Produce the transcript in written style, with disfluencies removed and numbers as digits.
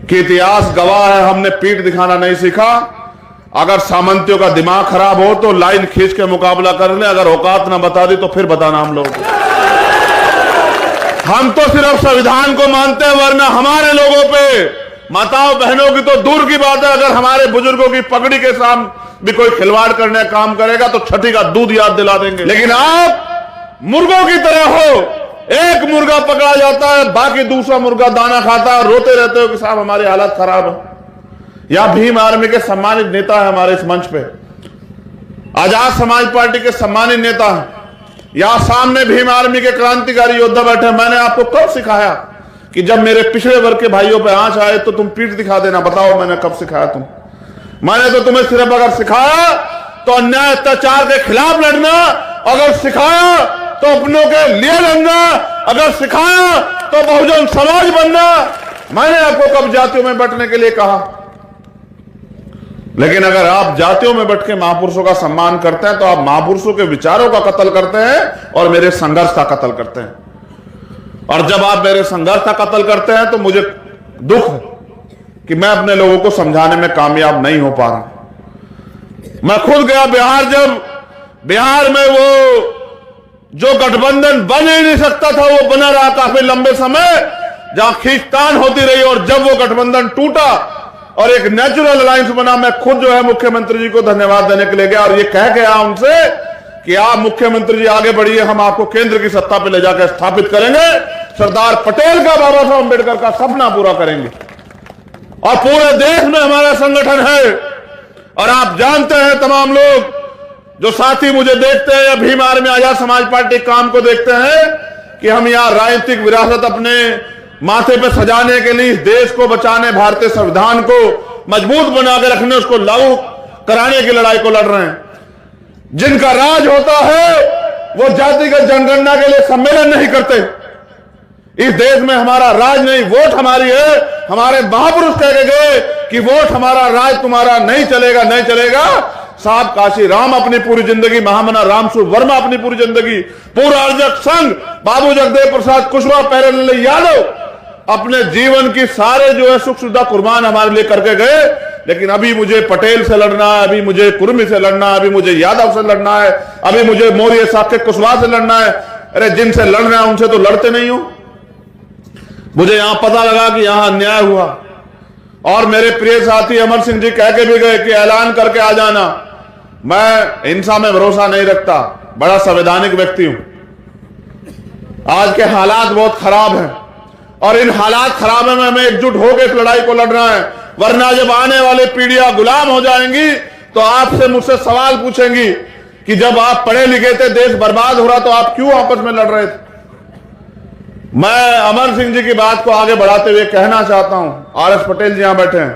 कि इतिहास गवाह है, हमने पीठ दिखाना नहीं सीखा। अगर सामंतियों का दिमाग खराब हो तो लाइन खींच के मुकाबला कर ले, अगर औकात ना बता दी तो फिर बताना हम लोग। हम तो सिर्फ संविधान को मानते हैं, वरना हमारे लोगों पे, माताओं बहनों की तो दूर की बात है, अगर हमारे बुजुर्गों की पगड़ी के सामने भी कोई खिलवाड़ करने का काम करेगा तो छठी का दूध याद दिला देंगे। लेकिन आप मुर्गों की तरह हो, एक मुर्गा पकड़ा जाता है, बाकी दूसरा मुर्गा दाना खाता है, रोते रहते हो कि साहब हमारी हालत खराब है। या भीम आर्मी के सम्मानित नेता है हमारे इस मंच पे, आजाद समाज पार्टी के सम्मानित नेता है, यहां सामने भीम आर्मी के क्रांतिकारी योद्धा बैठे। मैंने आपको कब सिखाया कि जब मेरे पिछड़े वर्ग के भाइयों पे आंच आए तो तुम पीठ दिखा देना? बताओ मैंने कब सिखाया तुम? मैंने तो तुम्हें सिर्फ अगर सिखाया तो अन्याय अत्याचार के खिलाफ लड़ना, अगर सिखाया तो अपनों के लिए लड़ना, अगर सिखाया तो बहुजन समाज बनना। मैंने आपको कब जातियों में बैठने के लिए कहा? लेकिन अगर आप जातियों में बैठ के महापुरुषों का सम्मान करते हैं तो आप महापुरुषों के विचारों का कत्ल करते हैं और मेरे संघर्ष का कत्ल करते हैं। और जब आप मेरे संघर्ष का कत्ल करते हैं तो मुझे दुख है कि मैं अपने लोगों को समझाने में कामयाब नहीं हो पा रहा। मैं खुद गया बिहार, जब बिहार में वो जो गठबंधन बन ही नहीं सकता था वो बना रहा काफी लंबे समय, जहां खींचतान होती रही, और जब वो गठबंधन टूटा और एक नेचुरल अलायंस बना, मैं खुद जो है मुख्यमंत्री जी को धन्यवाद देने के लिए गया और ये कह गया उनसे कि आप मुख्यमंत्री जी आगे बढ़िए, हम आपको केंद्र की सत्ता पे ले जाकर स्थापित करेंगे, सरदार पटेल का, बाबा साहब अम्बेडकर का सपना पूरा करेंगे। और पूरे देश में हमारा संगठन है। और आप जानते हैं, तमाम लोग जो साथी मुझे देखते हैं या भीम आर्मी आजाद समाज पार्टी काम को देखते हैं, कि हम यहां राजनीतिक विरासत अपने माथे पे सजाने के लिए, देश को बचाने, भारतीय संविधान को मजबूत बना के रखने, उसको लागू कराने की लड़ाई को लड़ रहे हैं। जिनका राज होता है वो जातिगत जनगणना के लिए सम्मेलन नहीं करते। इस देश में हमारा राज नहीं, वोट हमारी है। हमारे महापुरुष कह के गए कि वोट हमारा, राज तुम्हारा नहीं चलेगा, नहीं चलेगा। साहब काशी राम अपनी पूरी जिंदगी, महामना रामसु वर्मा अपनी पूरी जिंदगी, पूरा अर्जक संघ, बाबू जगदेव प्रसाद कुशवाहा, प्यारेलाल यादव अपने जीवन की सारे जो है सुख सुविधा कुर्बान हमारे लिए करके गए। लेकिन अभी मुझे पटेल से लड़ना है, अभी मुझे कुर्मी से लड़ना है, अभी मुझे यादव से लड़ना है, अभी मुझे मौर्य साकेत कुशवाहा से लड़ना है। अरे जिनसे लड़ना है उनसे तो लड़ते नहीं हो। मुझे यहां पता लगा कि यहां अन्याय हुआ और मेरे प्रिय साथी अमर सिंह जी कह के भी गए कि ऐलान करके आ जाना। मैं हिंसा में भरोसा नहीं रखता, बड़ा संवैधानिक व्यक्ति हूं। आज के हालात बहुत खराब हैं और इन हालात खराब में हमें एकजुट होकर इस लड़ाई को लड़ना है, वरना जब आने वाली पीढ़ियां गुलाम हो जाएंगी तो आपसे मुझसे सवाल पूछेंगी कि जब आप पढ़े लिखे थे, देश बर्बाद हो रहा, तो आप क्यों आपस में लड़ रहे थे। मैं अमर सिंह जी की बात को आगे बढ़ाते हुए कहना चाहता हूं, आर एस पटेल जी यहां बैठे हैं,